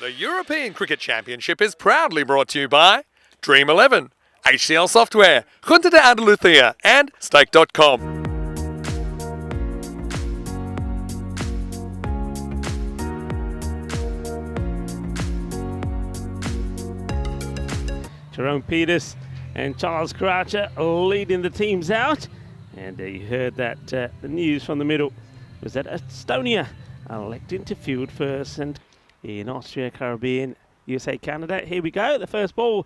The European Cricket Championship is proudly brought to you by Dream11, HCL Software, Junta de Andalucía, and Stake.com. Jerome Peters and Charles Croucher leading the teams out. And you heard that the news from the middle was that Estonia are electing to field first. And in Austria, Caribbean, USA, Canada, here we go. The first ball,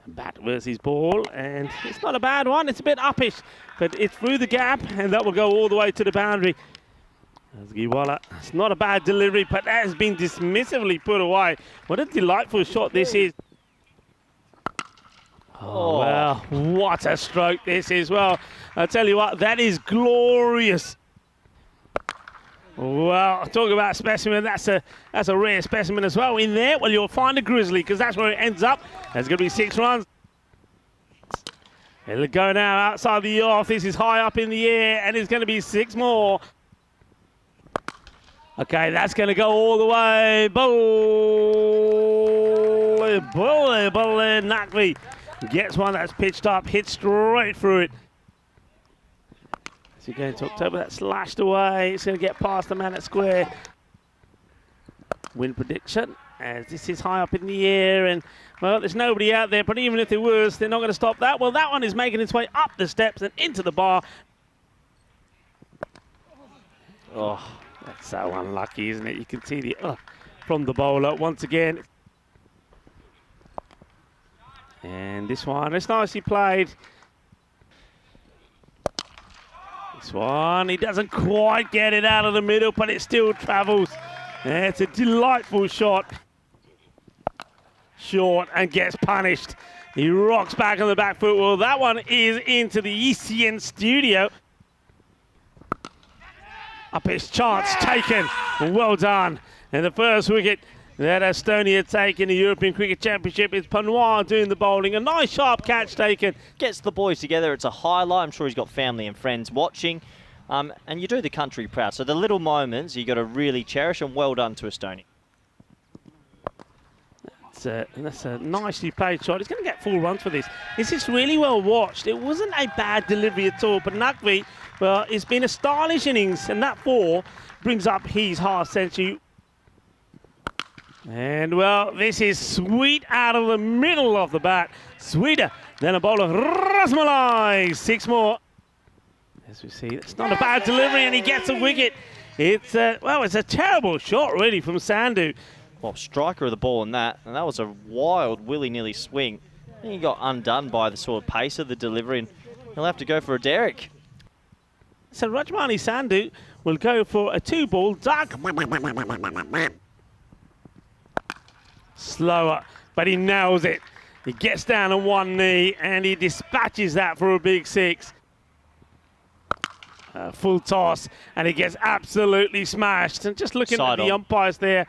bat versus ball. And it's not a bad one. It's a bit uppish, but it's through the gap. And that will go all the way to the boundary. It's not a bad delivery, but that has been dismissively put away. What a delightful shot this is. Oh, well, what a stroke this is. Well, I tell you what, that is glorious. Well, talk about specimen, that's a rare specimen as well. In there, well, you'll find a grizzly, because that's where it ends up. There's going to be 6 runs. It'll go now outside the off. This is high up in the air, and it's going to be 6 more. Okay, that's going to go all the way. Bully, Nakvi gets one that's pitched up, hit straight through it. As we go into October, that's slashed away. It's going to get past the man at square. Win prediction, as this is high up in the air, and well, there's nobody out there, but even if there was, they're not going to stop that. Well, that one is making its way up the steps and into the bar. Oh, that's so unlucky, isn't it? You can see the from the bowler once again. And this one, it's nicely played. This one, he doesn't quite get it out of the middle, but it still travels. And it's a delightful shot. Short and gets punished. He rocks back on the back foot. Well, that one is into the ECN studio. Up his chance, taken. Well done. And the first wicket that Estonia take in the European Cricket Championship is Panoir doing the bowling. A nice sharp catch taken. Gets the boys together. It's a highlight. I'm sure he's got family and friends watching. And you do the country proud. So the little moments you got to really cherish, and well done to Estonia. That's a nicely played shot. He's going to get 4 runs for this. This is really well watched. It wasn't a bad delivery at all, but Nakvi, well, it's been a stylish innings, and that 4 brings up his half century. And, well, this is sweet out of the middle of the bat. Sweeter than a bowl of Rasmalai. 6 more. As we see, it's not a bad delivery, and he gets a wicket. It's a terrible shot, really, from Sandhu. Well, striker of the ball in that, and that was a wild willy-nilly swing. And he got undone by the sort of pace of the delivery, and he'll have to go for a derrick. So Rajmani Sandhu will go for a 2-ball duck. Slower, but he nails it. He gets down on one knee and he dispatches that for a big 6. Full toss, and he gets absolutely smashed. And just looking at the umpires there,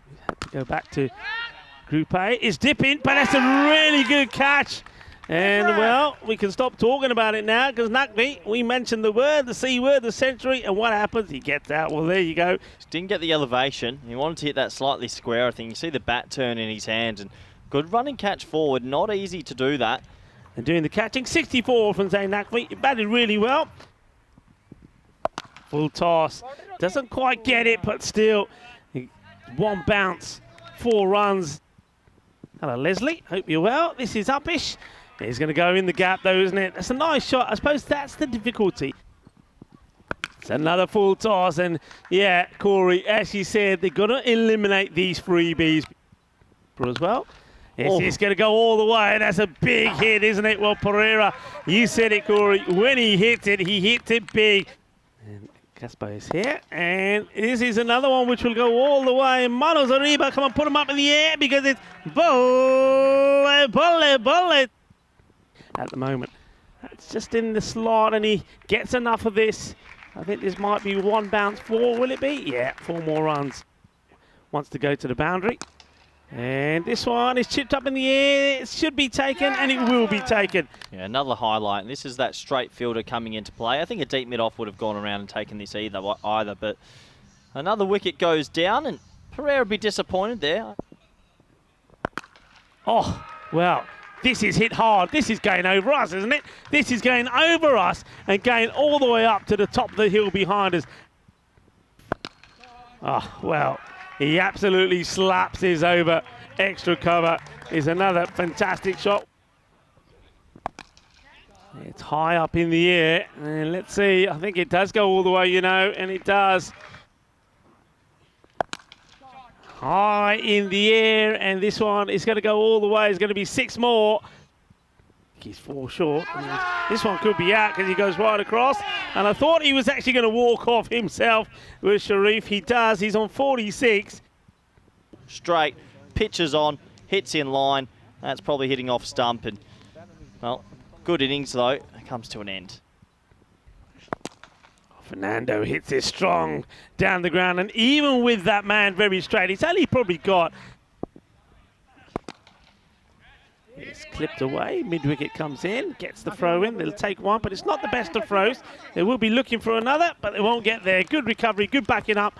we have to go back to Group A. It's dipping, but that's a really good catch. And, well, we can stop talking about it now, because Nakvi, we mentioned the C word, the century, and what happens? He gets out. Well, there you go. Just didn't get the elevation. He wanted to hit that slightly square, I think. You see the bat turn in his hand, and good running catch forward. Not easy to do that. And doing the catching, 64 from Zayn Nakvi. He batted really well. Full toss. Doesn't quite get it, but still. 1 bounce, 4 runs. Hello, Leslie. Hope you're well. This is uppish. He's going to go in the gap, though, isn't it? That's a nice shot. I suppose that's the difficulty. It's another full toss. And, yeah, Corey, as you said, they've got to eliminate these freebies as well. It's going to go all the way. That's a big hit, isn't it? Well, Pereira, you said it, Corey. When he hits it big. And Casper is here. And this is another one which will go all the way. Manos Arriba, come on, put him up in the air, because it's bullet. At the moment, that's just in the slot, and he gets enough of this. I think this might be 1 bounce, 4, will it be? Yeah, 4 more runs. Wants to go to the boundary. And this one is chipped up in the air. It should be taken, and it will be taken. Yeah, another highlight. And this is that straight fielder coming into play. I think a deep mid-off would have gone around and taken this either, but another wicket goes down, and Pereira would be disappointed there. Oh, well, this is hit hard. This is going over us, isn't it? This is going over us and going all the way up to the top of the hill behind us. Oh, well, he absolutely slaps his over. Extra cover is another fantastic shot. It's high up in the air, and let's see. I think it does go all the way, you know, and it does. High in the air, and this one is going to go all the way. It's going to be 6 more. He's 4 short. This one could be out because he goes right across. And I thought he was actually going to walk off himself with Sharif. He does. He's on 46. Straight, pitches on, hits in line. That's probably hitting off stump. And, well, good innings, though. It comes to an end. Fernando hits it strong down the ground. And even with that man very straight, he's only probably got... It's clipped away. Mid-wicket comes in, gets the throw in. They'll take one, but it's not the best of throws. They will be looking for another, but they won't get there. Good recovery, good backing up.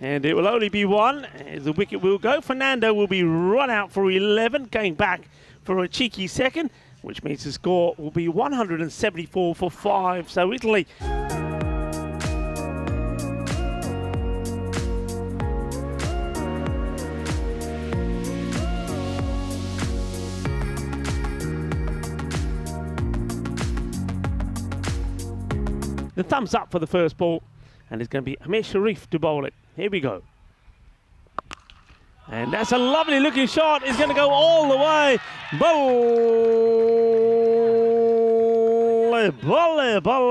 And it will only be 1 as the wicket will go. Fernando will be run out for 11, going back for a cheeky second, which means the score will be 174 for 5. So Italy... The thumbs up for the first ball, and it's going to be Amir Sharif to bowl it. Here we go. And that's a lovely looking shot. It's going to go all the way. Bowl, bowl, bowl.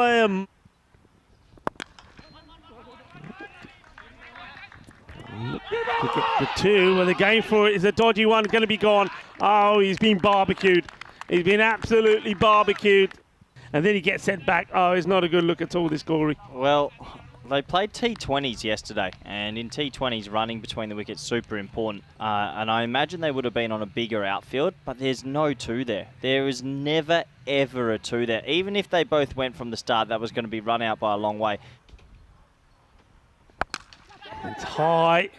To get the 2, well, the game for it is a dodgy one, going to be gone. Oh, he's been barbecued. He's been absolutely barbecued. And then he gets sent back. Oh, it's not a good look at all, this Gory. Well, they played T20s yesterday, and in T20s, running between the wickets super important. And I imagine they would have been on a bigger outfield, but there's no 2 there. There is never, ever a 2 there. Even if they both went from the start, that was going to be run out by a long way. It's high,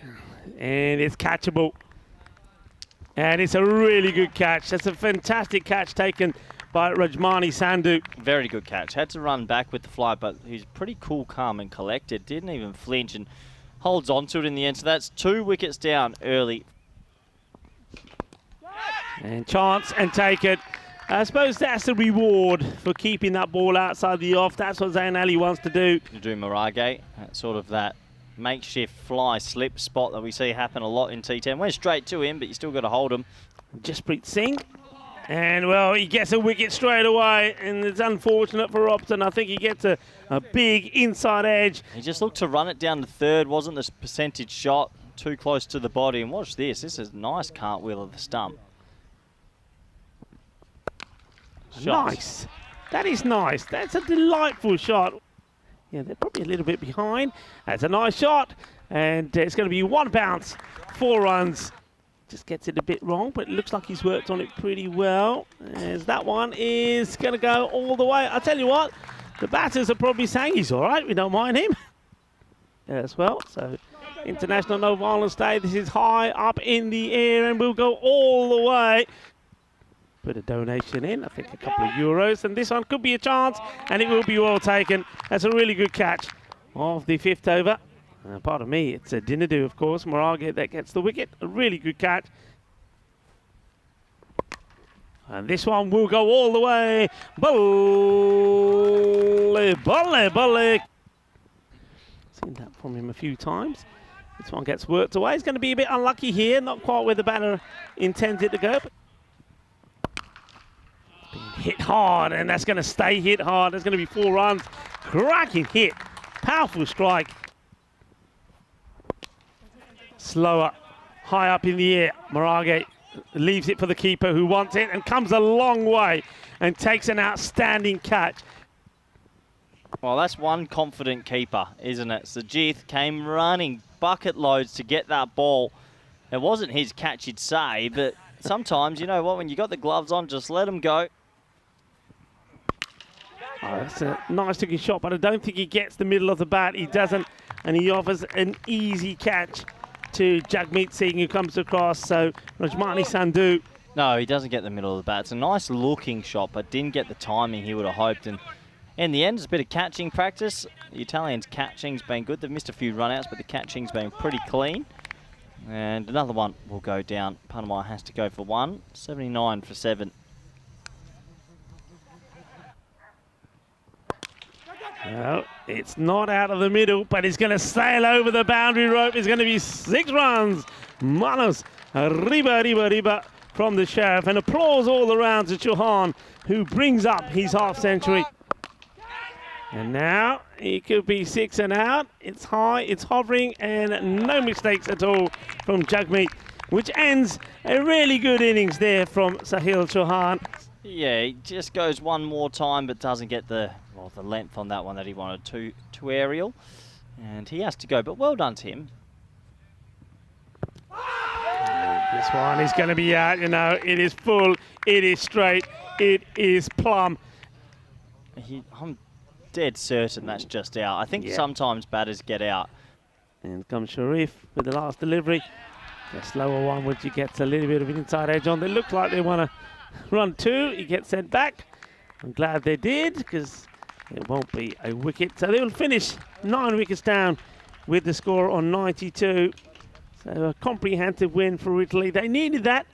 and it's catchable. And it's a really good catch. That's a fantastic catch taken by Rajmani Sandhu. Very good catch. Had to run back with the fly, but he's pretty cool, calm and collected. Didn't even flinch and holds on to it in the end. So that's 2 wickets down early. And chance and take it. I suppose that's the reward for keeping that ball outside the off. That's what Zayn Ali wants to do. To do Maragate, sort of that makeshift fly slip spot that we see happen a lot in T10. Went straight to him, but you still got to hold him. Jaspreet Singh. And, well, he gets a wicket straight away, and it's unfortunate for Robson. I think he gets a big inside edge. He just looked to run it down to 3rd. Wasn't this percentage shot too close to the body? And watch this. This is a nice cartwheel of the stump. Shot. Nice. That is nice. That's a delightful shot. Yeah, they're probably a little bit behind. That's a nice shot. And it's going to be 1 bounce, 4 runs. Just gets it a bit wrong, but it looks like he's worked on it pretty well. As that one is going to go all the way. I'll tell you what, the batters are probably saying he's all right. We don't mind him as well. So International No Violence Day. This is high up in the air and will go all the way. Put a donation in, I think a couple of euros. And this one could be a chance, and it will be well taken. That's a really good catch of the 5th over. Pardon me, it's a Dinadu, of course. Maragate that gets the wicket. A really good catch. And this one will go all the way. Bolle, bolle, bolle. Seen that from him a few times. This one gets worked away. He's going to be a bit unlucky here. Not quite where the batter intends it to go. But being hit hard, and that's going to stay hit hard. There's going to be 4 runs. Cracking hit. Powerful strike. Slower, high up in the air. Maragate leaves it for the keeper who wants it and comes a long way and takes an outstanding catch. Well, that's one confident keeper, isn't it? Sajith came running bucket loads to get that ball. It wasn't his catch, you'd say, but sometimes, you know what, when you got the gloves on, just let him go. Oh, that's a nice looking shot, but I don't think he gets the middle of the bat. He doesn't, and he offers an easy catch to Jagmeet Singh, who comes across. So Rajmani Sandhu. No, he doesn't get the middle of the bat. It's a nice looking shot, but didn't get the timing he would have hoped. And in the end, it's a bit of catching practice. The Italians' catching's been good. They've missed a few run-outs, but the catching's been pretty clean. And another one will go down. Panama has to go for one. 79 for 7. Well, it's not out of the middle, but it's going to sail over the boundary rope. It's going to be 6 runs. Manos, riba from the Sheriff. And applause all around to Chauhan, who brings up his half-century. And now it could be 6 and out. It's high, it's hovering, and no mistakes at all from Jagmeet, which ends a really good innings there from Sahil Chauhan. Yeah, he just goes one more time, but doesn't get the length on that one that he wanted to aerial. And he has to go, but well done to him. This one is going to be out, you know. It is full, it is straight, it is plumb. I'm dead certain that's just out. I think sometimes batters get out. And comes Sharif with the last delivery. The slower one, which he gets a little bit of an inside edge on. They look like they want to run 2. He gets sent back. I'm glad they did, because it won't be a wicket. So they will finish 9 wickets down with the score on 92. So a comprehensive win for Italy. They needed that.